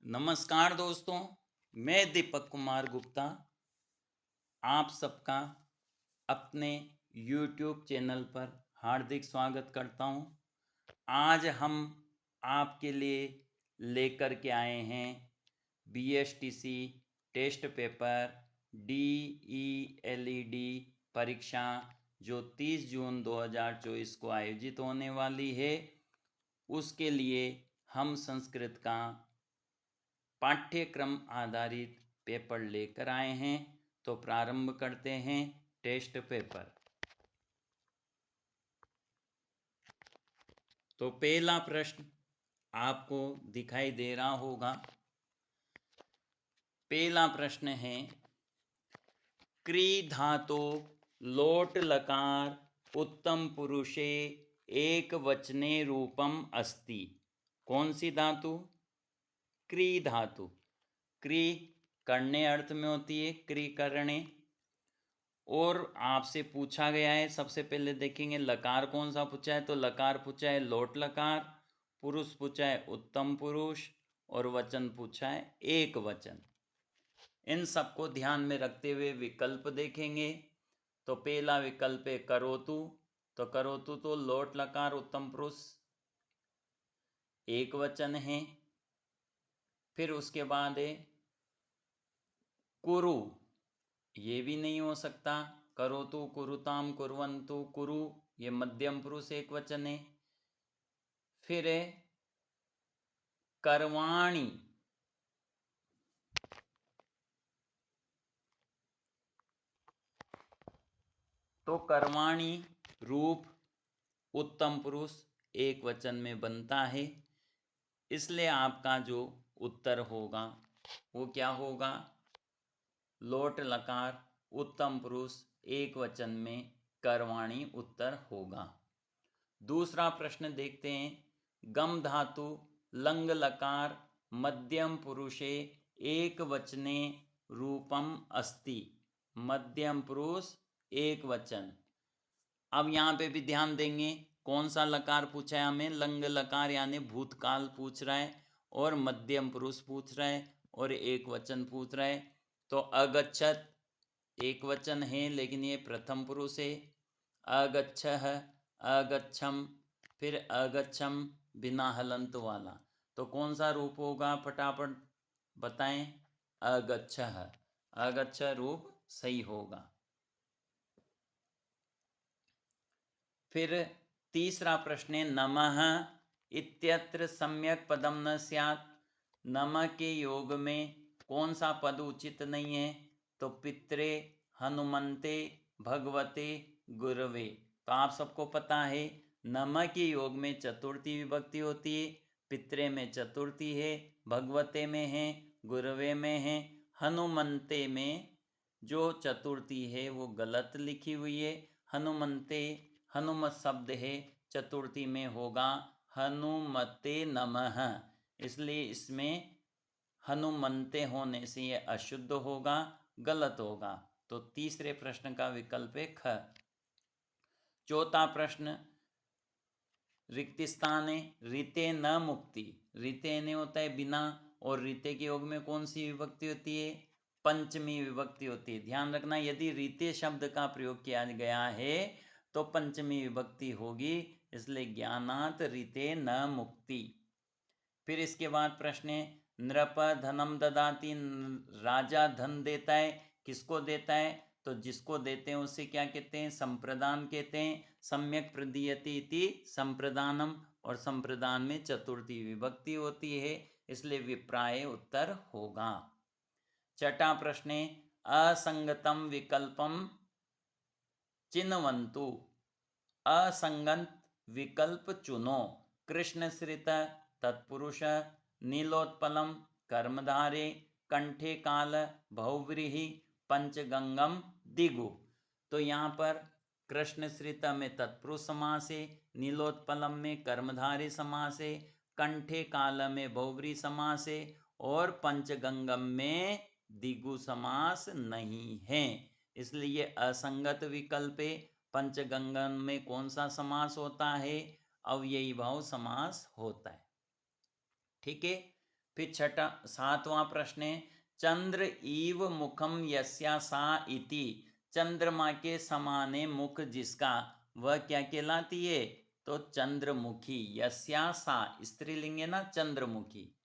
नमस्कार दोस्तों, मैं दीपक कुमार गुप्ता आप सबका अपने YouTube चैनल पर हार्दिक स्वागत करता हूं। आज हम आपके लिए लेकर के आए हैं BSTC टेस्ट पेपर DELED परीक्षा जो 30 जून 2024 को आयोजित होने वाली है। उसके लिए हम संस्कृत का पाठ्यक्रम आधारित पेपर लेकर आए हैं। तो प्रारंभ करते हैं टेस्ट पेपर। तो पहला प्रश्न आपको दिखाई दे रहा होगा। पहला प्रश्न है, क्री धातु लोट लकार उत्तम पुरुषे एक वचने रूपम अस्ति। कौन सी धातु? क्री धातु। क्री करने अर्थ में होती है, क्री करने। और आपसे पूछा गया है, सबसे पहले देखेंगे लकार कौन सा पूछा है। तो लकार पूछा है लोट लकार, पुरुष पूछा है उत्तम पुरुष, और वचन पूछा है एक वचन। इन सबको ध्यान में रखते हुए विकल्प देखेंगे। तो पहला विकल्प है करोतु। तो करोतु तो लोट लकार उत्तम पुरुष एक वचन है। फिर उसके बाद है कुरु, ये भी नहीं हो सकता। करोतु कुरुताम कुर्वन्तु कुरु, ये मध्यम पुरुष एक वचन है। फिर है करवाणी, तो करवाणी रूप उत्तम पुरुष एक वचन में बनता है। इसलिए आपका जो उत्तर होगा वो क्या होगा? लोट लकार उत्तम पुरुष एक वचन में करवाणी उत्तर होगा। दूसरा प्रश्न देखते हैं, गम धातु लंग लकार मध्यम पुरुषे एक वचने रूपम अस्ति। मध्यम पुरुष एक वचन। अब यहाँ पे भी ध्यान देंगे, कौन सा लकार पूछा है हमें? लंग लकार यानी भूतकाल पूछ रहा है, और मध्यम पुरुष पूछ रहा है, और एक वचन पूछ रहा है। तो अगच्छत एक वचन है, लेकिन ये प्रथम पुरुष है। अगच्छः, अगच्छम, फिर अगच्छम बिना हलंत वाला। तो कौन सा रूप होगा? फटाफट बताएं। अगच्छः, अगच्छ रूप सही होगा। फिर तीसरा प्रश्न है, नमः इत्यत्र सम्यक पदम न स्यात्। नमः के योग में कौन सा पद उचित नहीं है? तो पित्रे, हनुमंते, भगवते, गुरवे। तो आप सबको पता है नमः के योग में चतुर्थी विभक्ति होती है। पित्रे में चतुर्थी है, भगवते में है, गुरवे में है। हनुमंते में जो चतुर्थी है वो गलत लिखी हुई है। हनुमंते हनुमत शब्द है, चतुर्थी में होगा हनुमते नमः। इसलिए इसमें हनुमंते होने से ये अशुद्ध होगा, गलत होगा। तो तीसरे प्रश्न का विकल्प है ख। चौथा प्रश्न, रिक्त स्थान है, रीते न मुक्ति। रीते ने होता है बिना, और रीते के योग में कौन सी विभक्ति होती है? पंचमी विभक्ति होती है। ध्यान रखना, यदि रीते शब्द का प्रयोग किया गया है तो पंचमी विभक्ति होगी, इसलिए ज्ञानात रीते न मुक्ति। फिर इसके बाद प्रश्न है, नृप धनम ददाति। राजा धन देता है, किसको देता है? तो जिसको देते हैं उसे क्या कहते हैं? संप्रदान कहते हैं। सम्यक प्रदीयते इति संप्रदानम, और संप्रदान में चतुर्थी विभक्ति होती है, इसलिए विप्राय उत्तर होगा। छठा प्रश्न है, असंगतम विकल्पम चिन्हवन्तु। असंगत विकल्प चुनो। कृष्णश्रित तत्पुरुष, नीलोत्पलम कर्मधारे, कंठे काल बहुव्रीहि, पंचगंगम दिगु। तो यहाँ पर कृष्णश्रित में तत्पुरुष समास है, नीलोत्पलम में कर्मधारे समास है, कंठे काल में बहुव्रीहि समास है, और पंचगंगम में दिगु समास नहीं है, इसलिए ये असंगत विकल्प है। पंचगंगम में कौन सा समास होता है? अव्ययी भाव समास होता है। ठीक है। फिर छठा 7वां प्रश्न है चंद्र इव मुखम यस्या सा इति, चंद्रमा के समाने मुख जिसका वह क्या कहलाती है? तो चंद्रमुखी। यस्या सा स्त्रीलिंग है ना, चंद्रमुखी।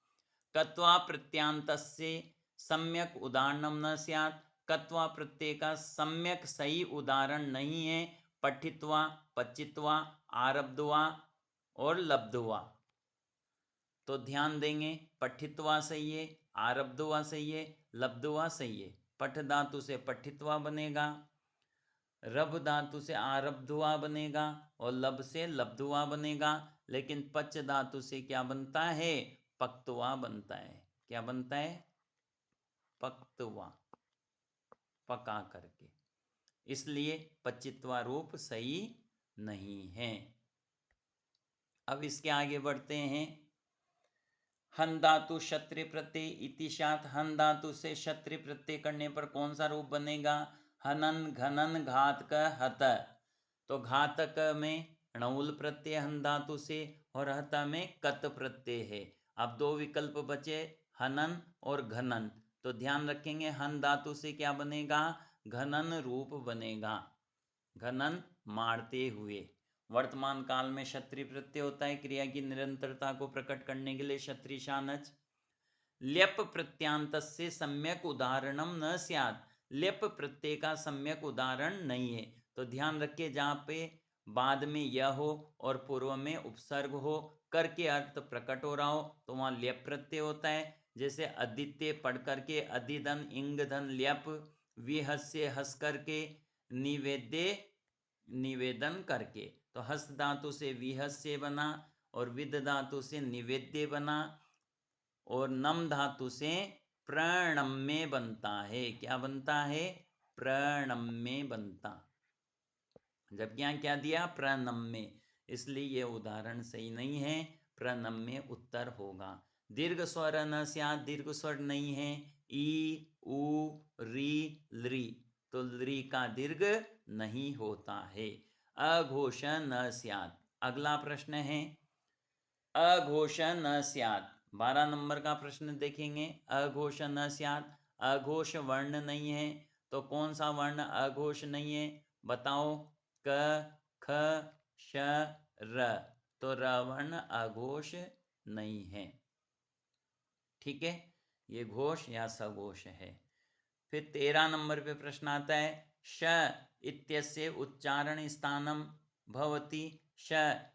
कत्वा प्रत्यांतस्य सम्यक उदाहरणम न स्यात्, कत्वा प्रत्यय का सम्यक सही उदाहरण नहीं है। पठित्वा, पचित्वा, आरब्धवा और लब्धवा। तो ध्यान देंगे, पठित्वा सही है, आरब्धवा सही है, लब्धवा सही है। पठ धातु से पठित्वा बनेगा, रब धातु से आरब्धवा बनेगा और लब से लब्धवा बनेगा। लेकिन पच धातु से क्या बनता है? पक्तवा बनता है। क्या बनता है? पक्तवा, पका करके। इसलिए पचित्वा रूप सही नहीं है। अब इसके आगे बढ़ते हैं। हन धातु क्षत्रिय प्रत्यय इतिशात, हन धातु से क्षत्रिय प्रत्यय करने पर कौन सा रूप बनेगा? हनन, घनन, घातक, हत। तो घातक में णउल प्रत्यय हन धातु से और हत में कत प्रत्यय है। अब दो विकल्प बचे, हनन और घनन। तो ध्यान रखेंगे हन धातु से क्या बनेगा? घनन रूप बनेगा, घनन मारते हुए। वर्तमान काल में क्षत्रिय प्रत्यय होता है क्रिया की निरंतरता को प्रकट करने के लिए क्षत्रिय शानच। ल्यप प्रत्यांतस्य सम्यक उदाहरणम न स्यात्, ल्यप प्रत्यय का सम्यक उदाहरण नहीं है। तो ध्यान रखिए जहाँ पे बाद में यह हो और पूर्व में उपसर्ग हो, करके अर्थ प्रकट हो रहा हो, तो वहाँ ल्यप प्रत्यय होता है। जैसे आदित्य पढ़ करके अधिधन इंगधन ल्यप, विहस्य हंस करके, निवेद्य निवेदन करके। तो हस धातु से विहस्य बना और विद धातु से निवेद्य बना और नम धातु से प्रणम्य बनता है। क्या बनता है? प्रणम्य बनता। जबकि यहाँ क्या दिया? प्रणम्य। इसलिए ये उदाहरण सही नहीं है, प्रणम्य उत्तर होगा। दीर्घ स्वर न स्यात्, दीर्घ स्वर नहीं है। ई, उ, री, लृ। तो लृ का दीर्घ नहीं होता है। अघोष न स्यात्। अगला प्रश्न है अघोष न स्यात्। 12 नंबर का प्रश्न देखेंगे। अघोष न स्यात्, अघोष वर्ण नहीं है। तो कौन सा वर्ण अघोष नहीं है? बताओ। क, ख, श, र। तो र वर्ण अघोष नहीं है। ठीक है, ये घोष या सघोष है। फिर 13 नंबर पे प्रश्न आता है श इत्यस्य उच्चारण स्थानम भवति श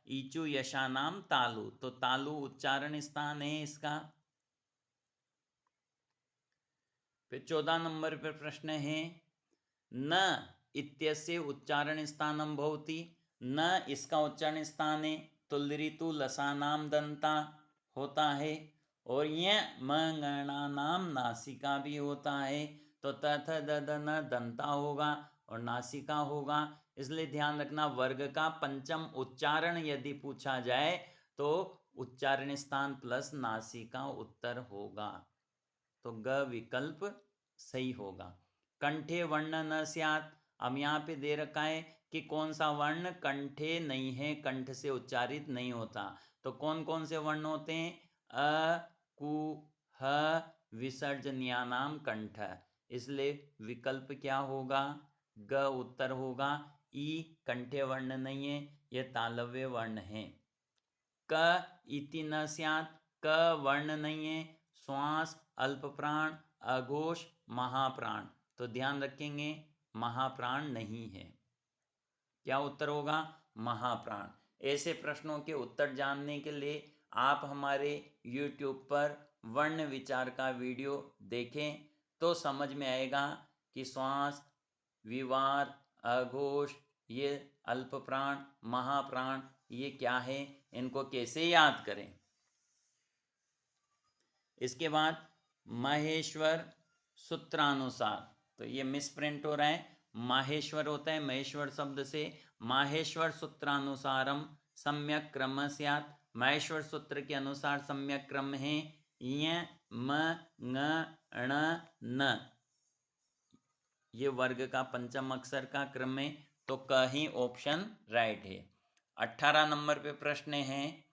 ईचु यशानाम तालु। तो तालु उच्चारण स्थान है इसका। फिर 14 नंबर पे प्रश्न है न इत्यस्य उच्चारण स्थानम भवति, न इसका उच्चारण स्थान है। तो लृतु लसानाम दंता होता है और यह मंगणानाम नासिका भी होता है। तो तथ ददन दंता होगा और नासिका होगा। इसलिए ध्यान रखना, वर्ग का पंचम उच्चारण यदि पूछा जाए तो उच्चारण स्थान प्लस नासिका उत्तर होगा। तो ग विकल्प सही होगा। कंठे वर्ण न स्यात्। अब यहाँ पे दे रखा है कि कौन सा वर्ण कंठे नहीं है, कंठ से उच्चारित नहीं होता। तो कौन कौन से वर्ण होते हैं? अ, कु, ह, विसर्जनीयानाम कंठ। इसलिए विकल्प क्या होगा? ग उत्तर होगा। ई कंठे वर्ण नहीं है, यह तालव्य वर्ण है। क इति न स्यात्, क वर्ण नहीं है। श्वास, अल्प प्राण, अघोष, महाप्राण। तो ध्यान रखेंगे महाप्राण नहीं है। क्या उत्तर होगा? महाप्राण। ऐसे प्रश्नों के उत्तर जानने के लिए आप हमारे YouTube पर वर्ण विचार का वीडियो देखें तो समझ में आएगा कि श्वास, विवार, अघोष, ये अल्प प्राण, महाप्राण ये क्या है, इनको कैसे याद करें। इसके बाद महेश्वर सूत्रानुसार, तो ये मिसप्रिंट हो रहा है, माहेश्वर होता है, महेश्वर शब्द से। माहेश्वर सूत्रानुसारम सम्यक क्रम स्यात्। माहेश्वर सूत्र के अनुसार सम्यक क्रम है य म ङ ण न। ये वर्ग का पंचम अक्षर का क्रम है, तो क ही ऑप्शन राइट है। 18 नंबर पे प्रश्न है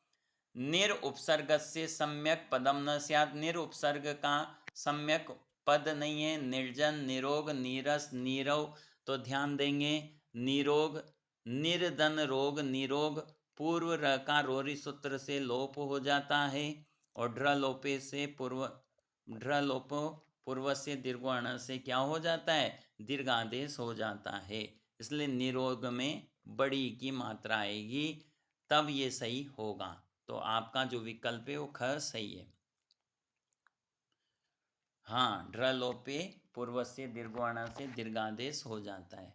निर उपसर्गस्य सम्यक पदम न स्यात्। निर उपसर्ग का सम्यक पद नहीं है। निर्जन, निरोग, नीरस, नीरव। तो ध्यान देंगे निरोग, निर्धन रोग, निरोग पूर्व र का रोरी सूत्र से लोप हो जाता है और ढ्र लोपे से ढ्र लोपो पूर्व से दीर्घवर्ण से क्या हो जाता है, दीर्घादेश हो जाता है। इसलिए निरोग में बड़ी की मात्रा आएगी, तब ये सही होगा। तो आपका जो विकल्प है वो ख सही है। हाँ, ढ्र लोपे पूर्व से दीर्घवर्ण से दीर्घादेश हो जाता है।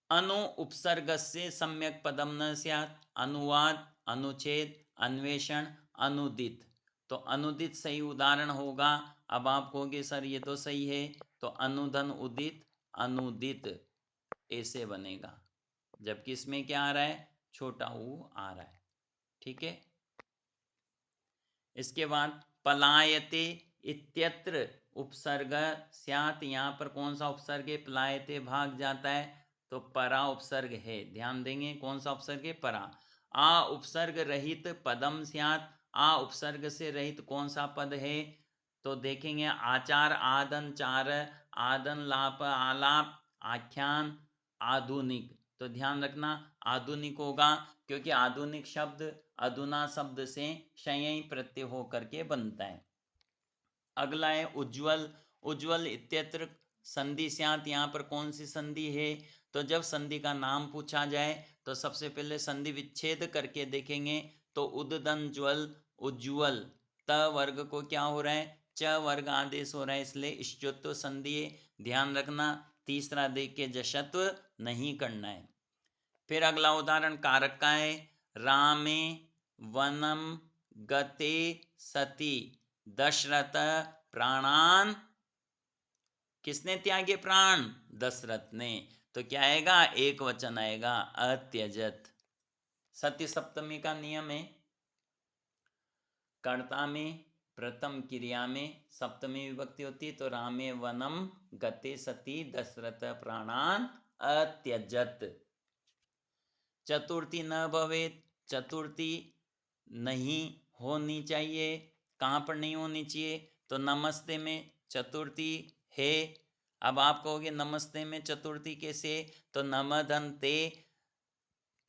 अनु उपसर्ग से सम्यक पदम न स्यात्। अनुवाद, अनुच्छेद, अन्वेषण, अनुदित। तो अनुदित सही उदाहरण होगा। अब आप कहोगे सर ये तो सही है, तो अनुधन उदित, अनुदित ऐसे बनेगा, जबकि इसमें क्या आ रहा है, छोटा ऊ आ रहा है। ठीक है। इसके बाद पलायते इत्यत्र उपसर्ग स्यात्। यहाँ पर कौन सा उपसर्ग है, पलायते भाग जाता है तो परा उपसर्ग है। ध्यान देंगे कौन सा उपसर्ग है, परा। आ उपसर्ग रहित पदम स्यात्। आ उपसर्ग से रहित कौन सा पद है, तो देखेंगे आचार, आदन, चार, आदन, लाप, आलाप, आख्यान, आधुनिक। तो ध्यान रखना आधुनिक होगा, क्योंकि आधुनिक शब्द अधुना शब्द से शयई प्रत्यय होकर के बनता है। अगला है उज्ज्वल। उज्ज्वल इत्यत्र संधि स्यात्। यहाँ पर कौन सी संधि है, तो जब संधि का नाम पूछा जाए तो सबसे पहले संधि विच्छेद करके देखेंगे। तो उद्दन ज्वल, उज्ज्वल, त वर्ग को क्या हो रहा है, च वर्ग आदेश हो रहा है, इसलिए इष्टत्व संधि है। ध्यान रखना तीसरा देख के जशत्व नहीं करना है। फिर अगला उदाहरण कारक का है, रामे वनम गते सती दशरथ प्राणान। किसने त्यागे प्राण, दशरथ ने। तो क्या आएगा, एक वचन आएगा, अत्यजत। सती सप्तमी का नियम है, कर्ता में प्रथम क्रिया में सप्तमी विभक्ति होती है। तो रामे वनम गते सती दशरथ प्राणान अत्यजत। चतुर्थी न भवेत। चतुर्थी नहीं होनी चाहिए। कहाँ पर नहीं होनी चाहिए, तो नमस्ते में चतुर्थी है। अब आप कहोगे नमस्ते में चतुर्थी कैसे, तो नमधन्ते,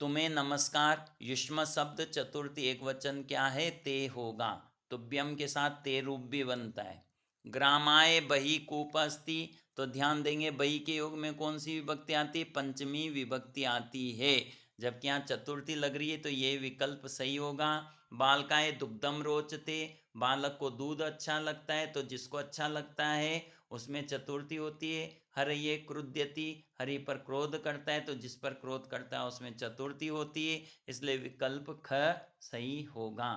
तुम्हें नमस्कार। युष्म शब्द चतुर्थी एक वचन क्या है, ते होगा। तो व्यम के साथ ते रूप भी बनता है। ग्रामाय बही कूप अस्ति। तो ध्यान देंगे बही के योग में कौन सी विभक्ति आती है, पंचमी विभक्ति आती है, जबकि यहाँ चतुर्थी लग रही है, तो ये विकल्प सही होगा। बालकाय दुग्धम रोचते। बालक को दूध अच्छा लगता है, तो जिसको अच्छा लगता है उसमें चतुर्थी होती है। हरये क्रुध्यति, हरि पर क्रोध करता है, तो जिस पर क्रोध करता है उसमें चतुर्थी होती है, इसलिए विकल्प ख सही होगा।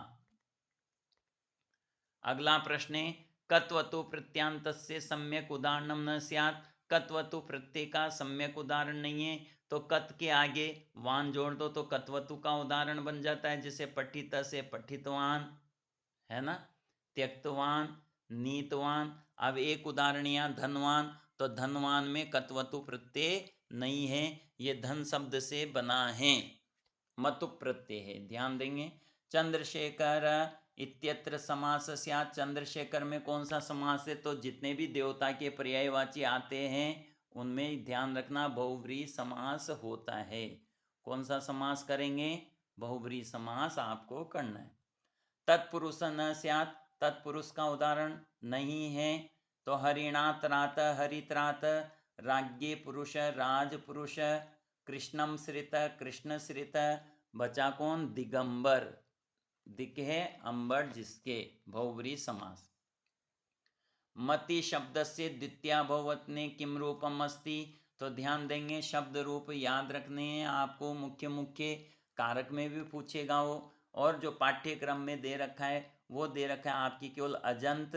अगला प्रश्न है कत्वतु प्रत्यांतस्य सम्यक उदाहरणम न स्यात्। कत्वतु प्रत्यय का सम्यक उदाहरण नहीं है, तो कत के आगे वान जोड़ दो तो कत्वतु का उदाहरण बन जाता है। जैसे पठित से पठितवान है ना, त्यक्तवान, नीतवान। अब एक उदाहरण यहाँ धनवान, तो धनवान में कत्वतु प्रत्यय नहीं है, ये धन शब्द से बना है, मतु प्रत्यय है। ध्यान देंगे। चंद्रशेखर इत्यत्र समास स्यात्। चंद्रशेखर में कौन सा समास है, तो जितने भी देवता के पर्यायवाची आते हैं उनमें ध्यान रखना बहुव्रीहि समास होता है। कौन सा समास करेंगे, बहुव्रीहि समास आपको करना है। तत्पुरुष न स्यात्। तत्पुरुष का उदाहरण नहीं है, तो हरिणात रात, हरित्रात, राज्ञे पुरुष, राजपुरुष, कृष्णम श्रित, कृष्ण श्रित। बचा कौन, दिगंबर, दिक है अंबर जिसके, बहुव्रीहि समास। मति शब्द से द्वितीया बहुवचने किम रूपम अस्ति। तो ध्यान देंगे शब्द रूप याद रखने हैं आपको, मुख्य मुख्य कारक में भी पूछेगा वो, और जो पाठ्यक्रम में दे रखा है वो दे रखा है आपकी केवल अजंत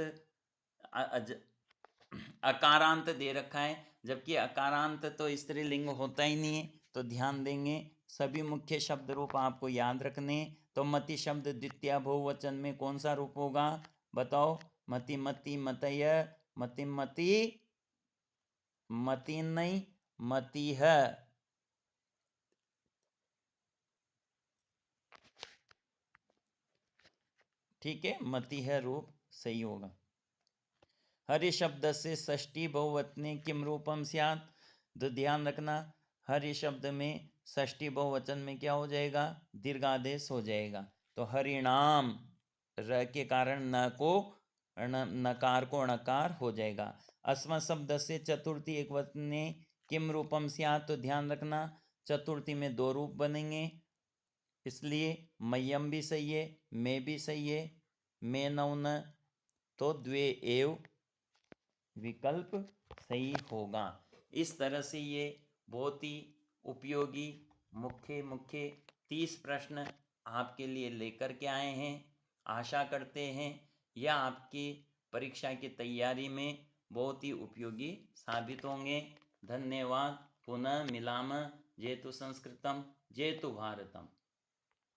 अकारांत दे रखा है, जबकि अकारांत तो स्त्रीलिंग होता ही नहीं है। तो ध्यान देंगे सभी मुख्य शब्द रूप आपको याद रखने। तो मति शब्द द्वितीय बहुवचन में कौन सा रूप होगा, बताओ। मति मति मतय, मति मति, मति नहीं मति है। ठीक है, मति है रूप, सही होगा। हरि शब्द से षष्ठी बहुवचने किम रूपम स्यात्, तो ध्यान रखना हरि शब्द में षष्ठी बहुवचन में क्या हो जाएगा, दीर्घादेश हो जाएगा। तो हरिणाम र के कारण न को नकार को णकार हो जाएगा। अस्म शब्द से चतुर्थी एक वचने किम रूपम स्यात्, तो ध्यान रखना चतुर्थी में दो रूप बनेंगे, इसलिए मह्यम भी सही है, मैं भी सही है, मैं नौन, तो द्वे एव विकल्प सही होगा। इस तरह से ये बहुत ही उपयोगी मुख्य 30 प्रश्न आपके लिए लेकर के आए हैं। आशा करते हैं यह आपकी परीक्षा की तैयारी में बहुत ही उपयोगी साबित होंगे। धन्यवाद। पुनः मिलाम। जयतु संस्कृतम, जयतु भारतम।